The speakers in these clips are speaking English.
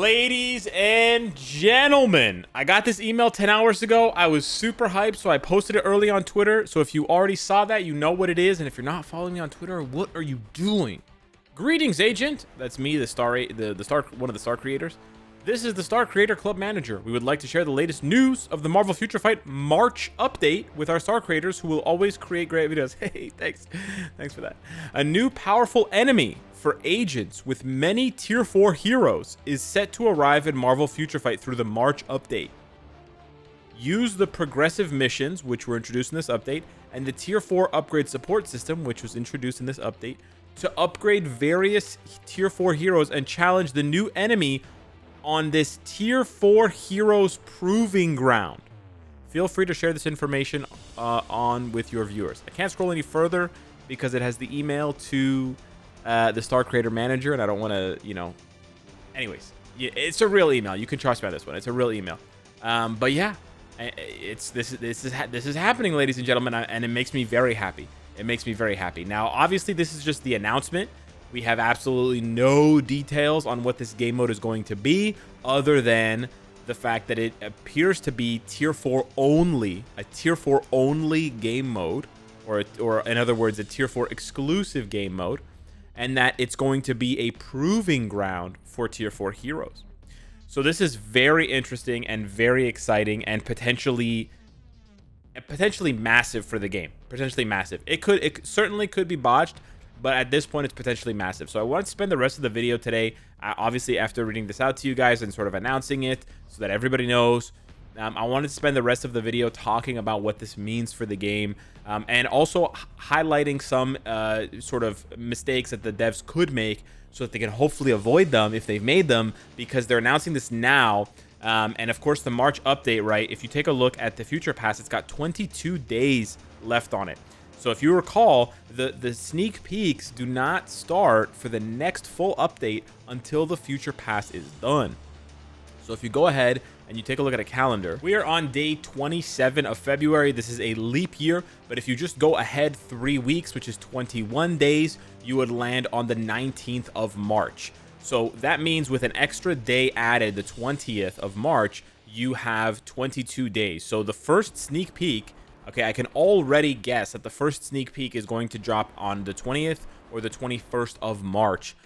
Ladies and gentlemen, I got this email 10 hours ago. I was super hyped, so I posted it early on Twitter. So if you already saw that, you know what it is. And if you're not following me on Twitter, what are you doing? Greetings, agent. That's me, the one of the Star creators. This is the Star Creator Club Manager. We would like to share the latest news of the Marvel Future Fight March update with our Star creators who will always create great videos. Hey, thanks for that. A new powerful enemy for agents with many tier 4 heroes is set to arrive in Marvel Future Fight through the March update. Use the progressive missions, which were introduced in this update, and the tier 4 upgrade support system, which was introduced in this update, to upgrade various tier 4 heroes and challenge the new enemy on this tier 4 heroes proving ground. Feel free to share this information on with your viewers. I can't scroll any further because it has the email to the Star Creator Manager, and I don't want to, anyways, yeah, it's a real email. You can trust me on this one. It's a real email. But yeah, this is happening, ladies and gentlemen, and it makes me very happy. It makes me very happy. Now, obviously, this is just the announcement. We have absolutely no details on what this game mode is going to be, other than the fact that it appears to be tier 4 only, a tier 4 only game mode, or in other words, a tier 4 exclusive game mode, and that it's going to be a proving ground for tier 4 heroes. So this is very interesting and very exciting, and potentially massive for the game. Potentially massive. It certainly could be botched, but at this point, it's potentially massive. So I want to spend the rest of the video today, obviously after reading this out to you guys and sort of announcing it so that everybody knows. I wanted to spend the rest of the video talking about what this means for the game, and also highlighting some sort of mistakes that the devs could make so that they can hopefully avoid them if they've made them, because they're announcing this now. And of course, the March update, right? If you take a look at the Future Pass, it's got 22 days left on it. So if you recall, the sneak peeks do not start for the next full update until the Future Pass is done. So if you go ahead and you take a look at a calendar, we are on day 27 of February. This is a leap year, but if you just go ahead 3 weeks, which is 21 days, you would land on the 19th of March. So that means with an extra day added, the 20th of March, you have 22 days. So the first sneak peek, okay, I can already guess that the first sneak peek is going to drop on the 20th or the 21st of March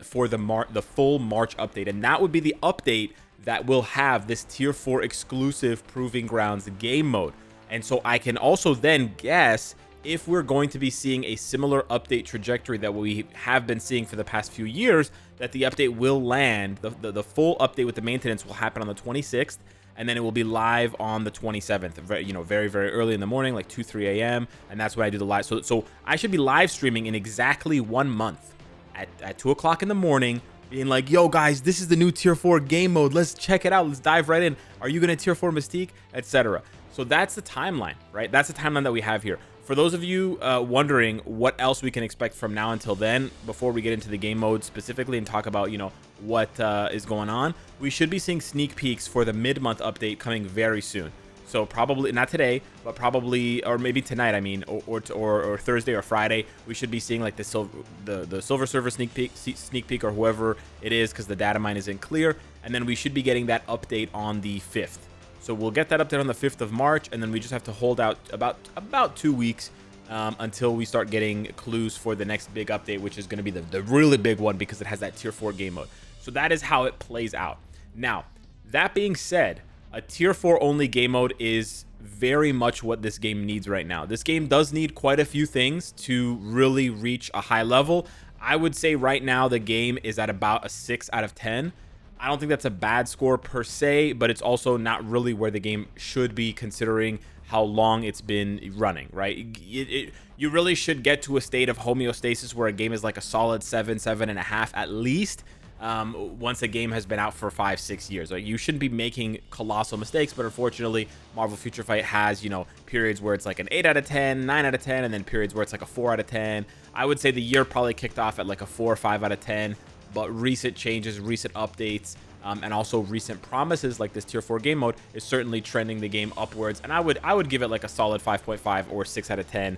for the full March update. And that would be the update that will have this tier 4 exclusive Proving Grounds game mode. And so I can also then guess if we're going to be seeing a similar update trajectory that we have been seeing for the past few years, that the update will land, the full update with the maintenance will happen on the 26th, and then it will be live on the 27th, very, very early in the morning, like 2-3 a.m. And that's when I do the live. So I should be live streaming in exactly 1 month at 2 o'clock in the morning, being like, yo guys, this is the new tier 4 game mode. Let's check it out. Let's dive right in. Are you going to tier 4 Mystique, etc.? So that's the timeline, right? That's the timeline that we have here. For those of you wondering what else we can expect from now until then, before we get into the game mode specifically and talk about, what is going on, we should be seeing sneak peeks for the mid-month update coming very soon. So probably not today, but probably, or maybe tonight, I mean, or Thursday or Friday, we should be seeing like the Silver Server sneak peek or whoever it is, because the data mine isn't clear, and then we should be getting that update on the 5th. So we'll get that update on the 5th of March, and then we just have to hold out about 2 weeks until we start getting clues for the next big update, which is going to be the really big one, because it has that tier 4 game mode. So that is how it plays out. Now, that being said, a tier 4 only game mode is very much what this game needs right now. This game does need quite a few things to really reach a high level. I would say right now the game is at about a 6 out of 10. I don't think that's a bad score per se, but it's also not really where the game should be, considering how long it's been running, right? You really should get to a state of homeostasis where a game is like a solid 7.5 at least, once a game has been out for 5-6 years. Like, you shouldn't be making colossal mistakes, but unfortunately, Marvel Future Fight has, periods where it's like an 8 out of 10, 9 out of 10, and then periods where it's like a 4 out of 10. I would say the year probably kicked off at like a 4 or 5 out of 10. But recent changes, recent updates, and also recent promises like this tier 4 game mode is certainly trending the game upwards. And I would give it like a solid 5.5 or 6 out of 10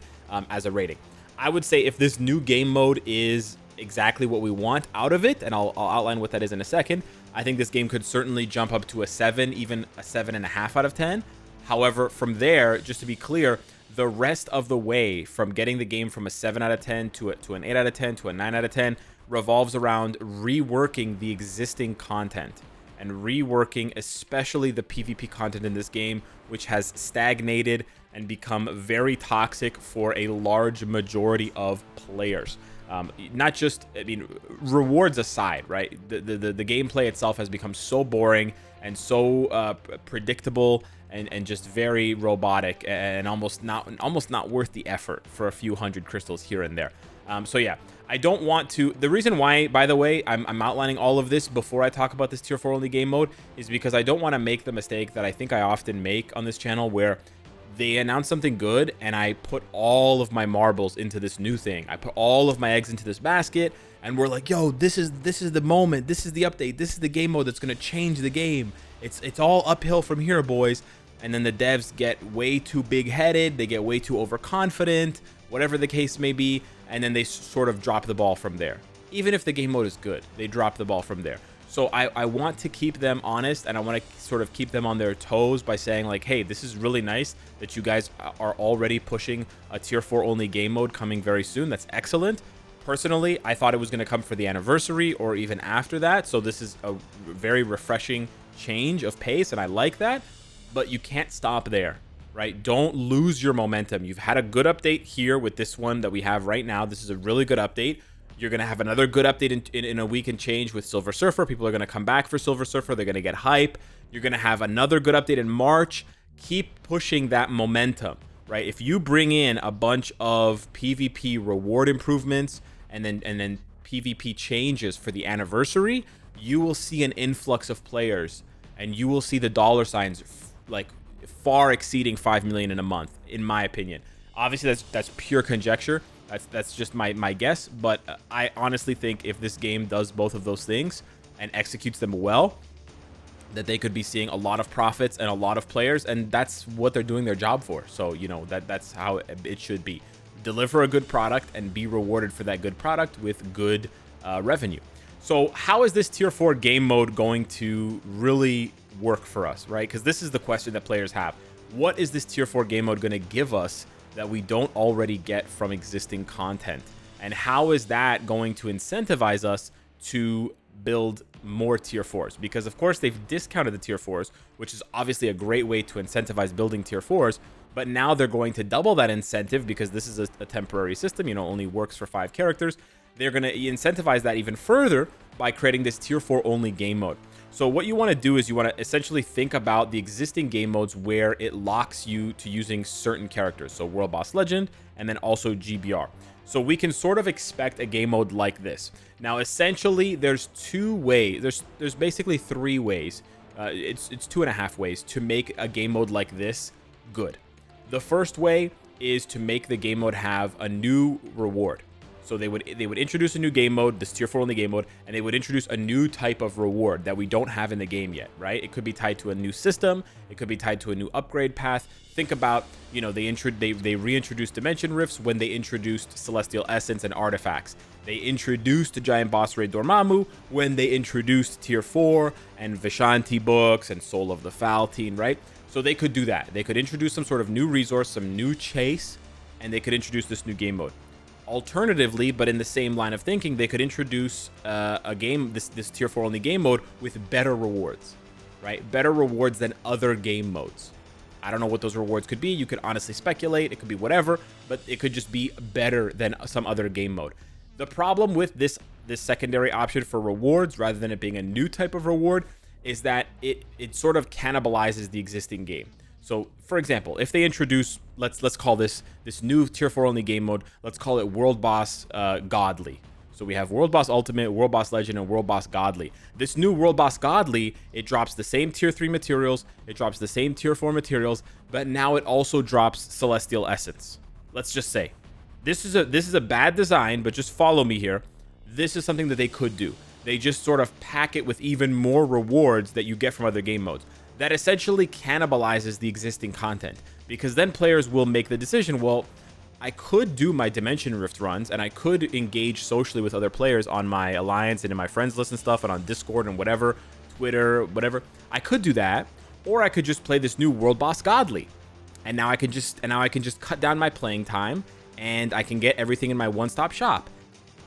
as a rating. I would say if this new game mode is exactly what we want out of it, and I'll outline what that is in a second, I think this game could certainly jump up to a 7, even a 7.5 out of 10. However, from there, just to be clear, the rest of the way from getting the game from a 7 out of 10 to an 8 out of 10 to a 9 out of 10 revolves around reworking the existing content and reworking especially the PvP content in this game, which has stagnated and become very toxic for a large majority of players. Not just, I mean, rewards aside, right? The gameplay itself has become so boring and so predictable and just very robotic and almost not worth the effort for a few hundred crystals here and there. So yeah, I don't want to. The reason why, by the way, I'm outlining all of this before I talk about this tier 4 only game mode is because I don't want to make the mistake that I think I often make on this channel, where they announce something good and I put all of my marbles into this new thing. I put all of my eggs into this basket and we're like, yo, this is the moment, this is the update, this is the game mode that's gonna change the game. It's all uphill from here, boys. And then the devs get way too big-headed, they get way too overconfident, whatever the case may be, and then they sort of drop the ball from there. Even if the game mode is good, they drop the ball from there. So I want to keep them honest, and I want to sort of keep them on their toes by saying, like, hey, this is really nice that you guys are already pushing a tier 4 only game mode coming very soon. That's excellent. Personally, I thought it was going to come for the anniversary or even after that, so this is a very refreshing change of pace, and I like that. But you can't stop there, right? Don't lose your momentum. You've had a good update here with this one that we have right now. This is a really good update. You're going to have another good update in a week and change with Silver Surfer. People are going to come back for Silver Surfer. They're going to get hype. You're going to have another good update in March. Keep pushing that momentum, right? If you bring in a bunch of PvP reward improvements and then PvP changes for the anniversary, you will see an influx of players and you will see the dollar signs like far exceeding 5 million in a month, in my opinion. Obviously, that's pure conjecture. That's just my guess, but I honestly think if this game does both of those things and executes them well, that they could be seeing a lot of profits and a lot of players, and that's what they're doing their job for. So, you know, that's how it should be. Deliver a good product and be rewarded for that good product with good revenue. So how is this tier 4 game mode going to really work for us, right? Because this is the question that players have. What is this tier 4 game mode going to give us that we don't already get from existing content? And how is that going to incentivize us to build more tier 4s? Because of course they've discounted the tier 4s, which is obviously a great way to incentivize building tier 4s, but now they're going to double that incentive because this is a temporary system, you know, only works for 5 characters. They're going to incentivize that even further by creating this tier 4 only game mode. So what you want to do is you want to essentially think about the existing game modes where it locks you to using certain characters. So World Boss Legend and then also GBR. So we can sort of expect a game mode like this. Now, essentially, there's 2 ways. There's basically 3 ways. It's 2.5 ways to make a game mode like this good. The first way is to make the game mode have a new reward. So they would introduce a new game mode, this tier 4 only game mode, and they would introduce a new type of reward that we don't have in the game yet, right? It could be tied to a new system, it could be tied to a new upgrade path. Think about, you know, they reintroduced Dimension Rifts when they introduced Celestial Essence and artifacts. They introduced the Giant Boss Raid Dormammu when they introduced tier 4 and Vishanti books and Soul of the Faltine, right? So they could do that. They could introduce some sort of new resource, some new chase, and they could introduce this new game mode. Alternatively, but in the same line of thinking, they could introduce this tier 4 only game mode with better rewards, right? Better rewards than other game modes. I don't know what those rewards could be. You could honestly speculate. It could be whatever, but it could just be better than some other game mode. The problem with this secondary option for rewards, rather than it being a new type of reward, is that it sort of cannibalizes the existing game. So, for example, if they introduce, let's call this new tier 4 only game mode, let's call it World Boss Godly. So we have World Boss Ultimate, World Boss Legend, and World Boss Godly. This new World Boss Godly, it drops the same tier 3 materials, it drops the same tier 4 materials, but now it also drops Celestial Essence. Let's just say, this is a bad design, but just follow me here. This is something that they could do. They just sort of pack it with even more rewards that you get from other game modes. That essentially cannibalizes the existing content, because then players will make the decision, well, I could do my Dimension Rift runs and I could engage socially with other players on my alliance and in my friends list and stuff and on Discord and whatever Twitter, whatever. I could do that, or I could just play this new World Boss Godly. And now I can just cut down my playing time, and I can get everything in my one-stop shop.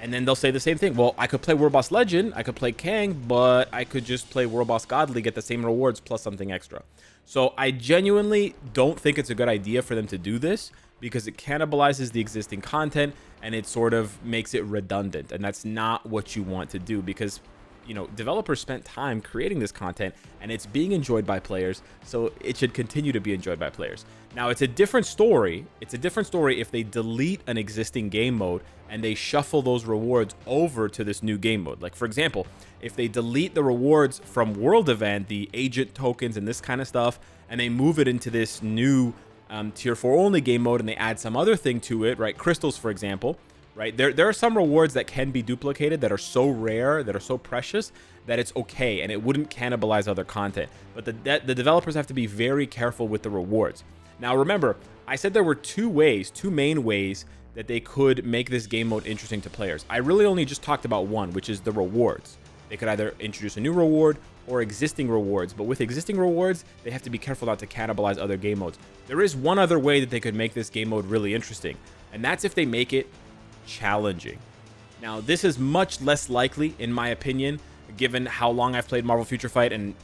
And then they'll say the same thing. Well, I could play World Boss Legend, I could play Kang, but I could just play World Boss Godly, get the same rewards plus something extra. So I genuinely don't think it's a good idea for them to do this, because it cannibalizes the existing content and it sort of makes it redundant. And that's not what you want to do, because developers spent time creating this content and it's being enjoyed by players, so it should continue to be enjoyed by players. Now, it's a different story. It's a different story if they delete an existing game mode and they shuffle those rewards over to this new game mode. Like, for example, if they delete the rewards from World Event, the agent tokens and this kind of stuff, and they move it into this new tier 4 only game mode, and they add some other thing to it, right? Crystals, for example. Right, there are some rewards that can be duplicated that are so rare, that are so precious, that it's okay and it wouldn't cannibalize other content. But the developers have to be very careful with the rewards. Now, remember, I said there were two main ways that they could make this game mode interesting to players. I really only just talked about one, which is the rewards. They could either introduce a new reward or existing rewards, but with existing rewards, they have to be careful not to cannibalize other game modes. There is one other way that they could make this game mode really interesting, and that's if they make it challenging. Now, this is much less likely, in my opinion, given how long I've played Marvel Future Fight and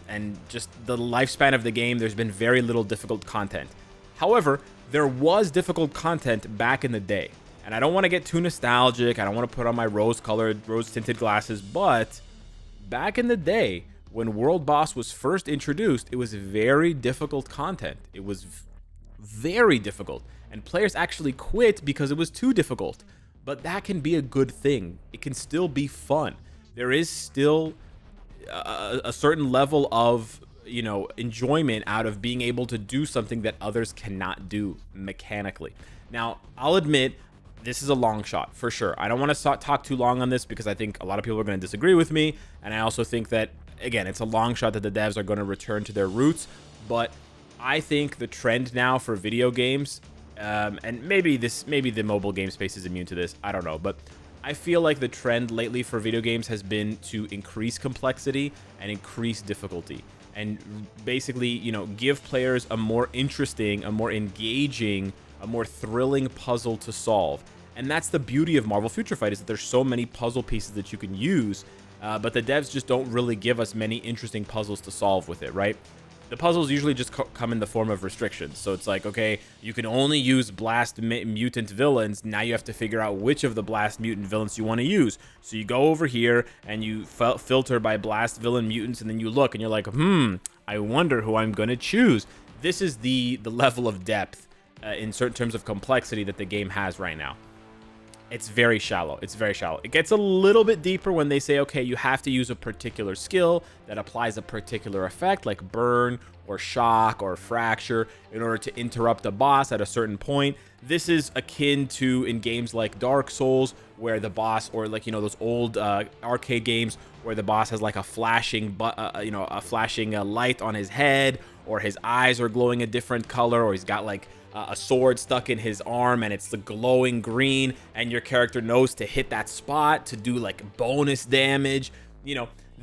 just the lifespan of the game. There's been very little difficult content. However, there was difficult content back in the day, and I don't want to get too nostalgic. I don't want to put on my rose-colored, rose-tinted glasses, but back in the day, when World Boss was first introduced, it was very difficult content. It was very difficult, and players actually quit because it was too difficult. But that can be a good thing. It can still be fun. There is still a certain level of, enjoyment out of being able to do something that others cannot do mechanically. Now, I'll admit, this is a long shot for sure. I don't want to talk too long on this because I think a lot of people are going to disagree with me. And I also think that, again, it's a long shot that the devs are going to return to their roots. But I think the trend now for video games, and maybe the mobile game space is immune to this, I don't know, but I feel like the trend lately for video games has been to increase complexity and increase difficulty, and basically, give players a more interesting, a more engaging, a more thrilling puzzle to solve. And that's the beauty of Marvel Future Fight, is that there's so many puzzle pieces that you can use, but the devs just don't really give us many interesting puzzles to solve with it, right? The puzzles usually just come in the form of restrictions. So it's like, okay, you can only use blast mutant villains. Now you have to figure out which of the blast mutant villains you want to use. So you go over here and you filter by blast villain mutants, and then you look and you're like, I wonder who I'm going to choose. This is the level of depth in certain terms of complexity that the game has right now. It's very shallow. It's very shallow. It gets a little bit deeper when they say, okay, you have to use a particular skill that applies a particular effect, like burn or shock or fracture, in order to interrupt a boss at a certain point. This is akin to in games like Dark Souls, where the boss, or like, those old arcade games where the boss has like a flashing, light on his head, or his eyes are glowing a different color, or he's got like a sword stuck in his arm and it's the glowing green, and your character knows to hit that spot to do like bonus damage.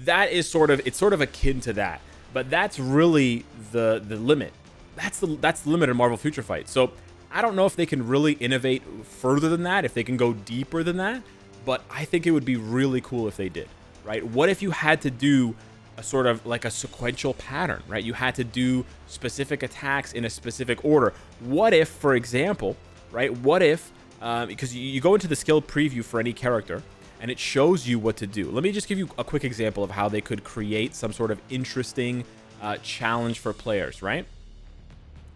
That is sort of akin to that, but that's really the limit. That's the limit of Marvel Future Fight. So I don't know if they can really innovate further than that, if they can go deeper than that, but I think it would be really cool if they did, right? What if you had to do a sort of like a sequential pattern, right? You had to do specific attacks in a specific order. What if, for example, right? What if, because you go into the skill preview for any character and it shows you what to do. Let me just give you a quick example of how they could create some sort of interesting challenge for players, right?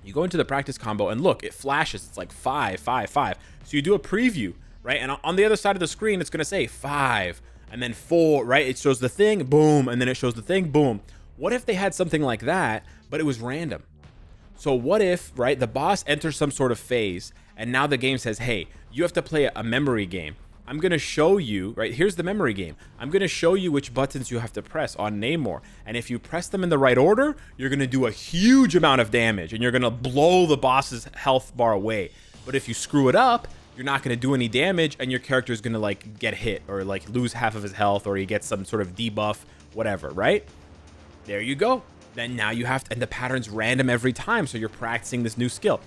You go into the practice combo and look, it flashes. It's like 5, 5, 5. So you do a preview, right? And on the other side of the screen, it's going to say 5. And then 4, right? It shows the thing, boom, and then it shows the thing, boom. What if they had something like that, but it was random? So what if, right, the boss enters some sort of phase, and now the game says, hey, you have to play a memory game. I'm going to show you, right, here's the memory game. I'm going to show you which buttons you have to press on Namor. And if you press them in the right order, you're going to do a huge amount of damage, and you're going to blow the boss's health bar away. But if you screw it up, you're not going to do any damage, and your character is going to like get hit or like lose half of his health, or he gets some sort of debuff, whatever, right? There you go. Then now you have to, and the pattern's random every time, so you're practicing this new skill.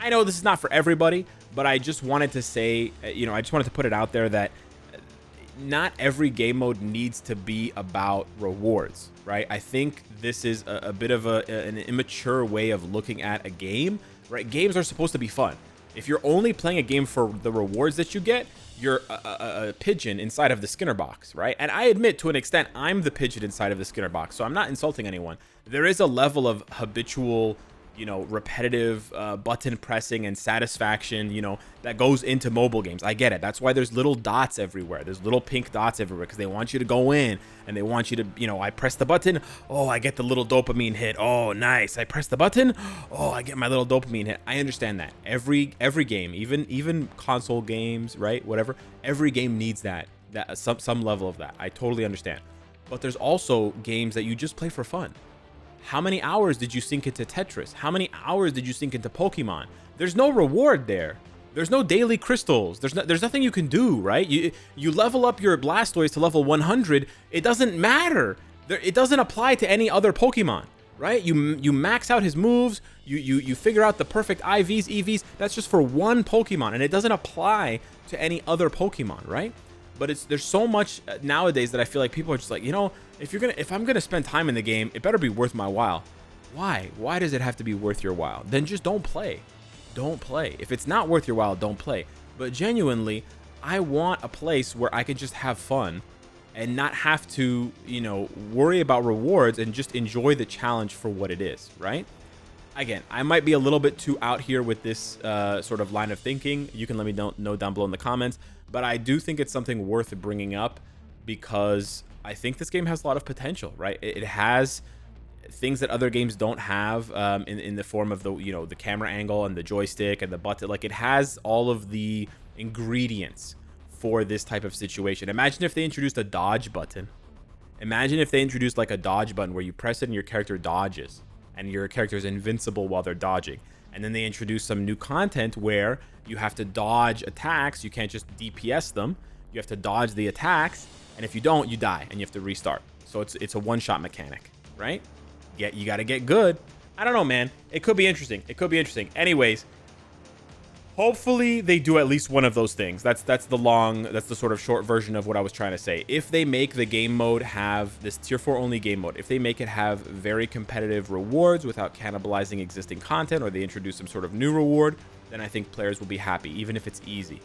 I know this is not for everybody, but I just wanted to say, I just wanted to put it out there that not every game mode needs to be about rewards, right? I think this is a bit of an immature way of looking at a game, right? Games are supposed to be fun. If you're only playing a game for the rewards that you get, you're a pigeon inside of the Skinner box, right? And I admit, to an extent, I'm the pigeon inside of the Skinner box, so I'm not insulting anyone. There is a level of habitual, repetitive button pressing and satisfaction, that goes into mobile games. I get it. That's why there's little dots everywhere. There's little pink dots everywhere, because they want you to go in and they want you to, I press the button. Oh, I get the little dopamine hit. Oh, nice. I press the button. Oh, I get my little dopamine hit. I understand that. Every game, even console games, right? Whatever. Every game needs that some level of that. I totally understand. But there's also games that you just play for fun. How many hours did you sink into Tetris? How many hours did you sink into Pokemon? There's no reward there. There's no daily crystals. There's nothing you can do, right? You level up your Blastoise to level 100. It doesn't matter. It doesn't apply to any other Pokemon, right? You max out his moves. You figure out the perfect IVs, EVs. That's just for one Pokemon, and it doesn't apply to any other Pokemon, right? But there's so much nowadays that I feel like people are just like, if I'm gonna spend time in the game, it better be worth my while. Why? Why does it have to be worth your while? Then just don't play. Don't play. If it's not worth your while, don't play. But genuinely, I want a place where I can just have fun and not have to, worry about rewards and just enjoy the challenge for what it is, right? Again, I might be a little bit too out here with this sort of line of thinking. You can let me know down below in the comments. But I do think it's something worth bringing up, because I think this game has a lot of potential, right? It has things that other games don't have in the form of the camera angle and the joystick and the button. Like, it has all of the ingredients for this type of situation. Imagine if they introduced a dodge button. Imagine if they introduced like a dodge button where you press it and your character dodges and your character is invincible while they're dodging. And then they introduce some new content where you have to dodge attacks. You can't just DPS them. You have to dodge the attacks. And if you don't, you die and you have to restart. So it's a one-shot mechanic, right? You got to get good. I don't know, man. It could be interesting. It could be interesting. Anyways, hopefully they do at least one of those things. That's the sort of short version of what I was trying to say. If they make the game mode have this tier 4 only game mode, if they make it have very competitive rewards without cannibalizing existing content, or they introduce some sort of new reward, then I think players will be happy, even if it's easy.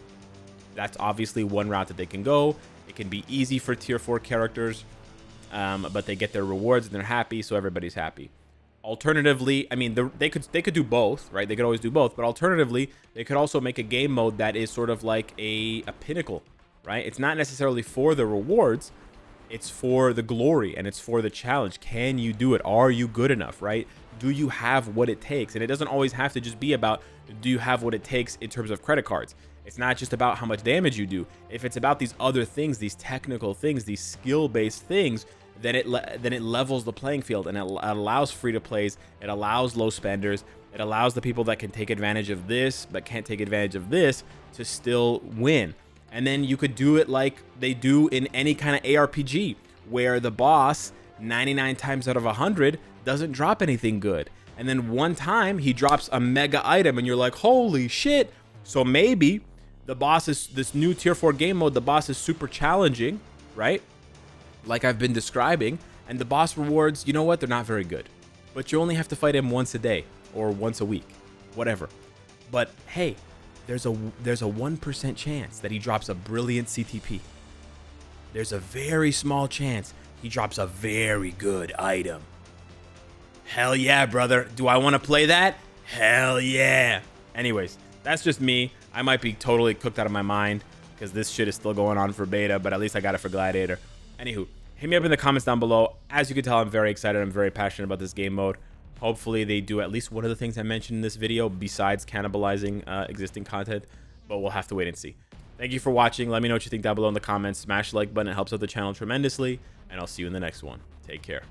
That's obviously one route that they can go. It can be easy for tier 4 characters, but they get their rewards and they're happy, so everybody's happy. Alternatively, I mean, they could do both, right? They could always do both, but alternatively, they could also make a game mode that is sort of like a pinnacle, right? It's not necessarily for the rewards, it's for the glory and it's for the challenge. Can you do it? Are you good enough, right? Do you have what it takes? And it doesn't always have to just be about, do you have what it takes in terms of credit cards? It's not just about how much damage you do. If it's about these other things, these technical things, these skill-based things, then it levels the playing field, and it allows free-to-plays. It allows low spenders. It allows the people that can take advantage of this but can't take advantage of this to still win. And then you could do it like they do in any kind of ARPG, where the boss 99 times out of 100 doesn't drop anything good, and then one time he drops a mega item and you're like, holy shit. So maybe the boss is, this new tier 4 game mode, the boss is super challenging, right? Like I've been describing, and the boss rewards, you know what, they're not very good, but you only have to fight him once a day or once a week, whatever. But hey, there's a 1% chance that he drops a brilliant CTP. There's a very small chance he drops a very good item. Hell yeah, brother. Do I want to play that? Hell yeah. Anyways, that's just me. I might be totally cooked out of my mind because this shit is still going on for beta, but at least I got it for Gladiator. Anywho, hit me up in the comments down below. As you can tell, I'm very excited. I'm very passionate about this game mode. Hopefully they do at least one of the things I mentioned in this video besides cannibalizing existing content, but we'll have to wait and see. Thank you for watching. Let me know what you think down below in the comments. Smash the like button. It helps out the channel tremendously, and I'll see you in the next one. Take care.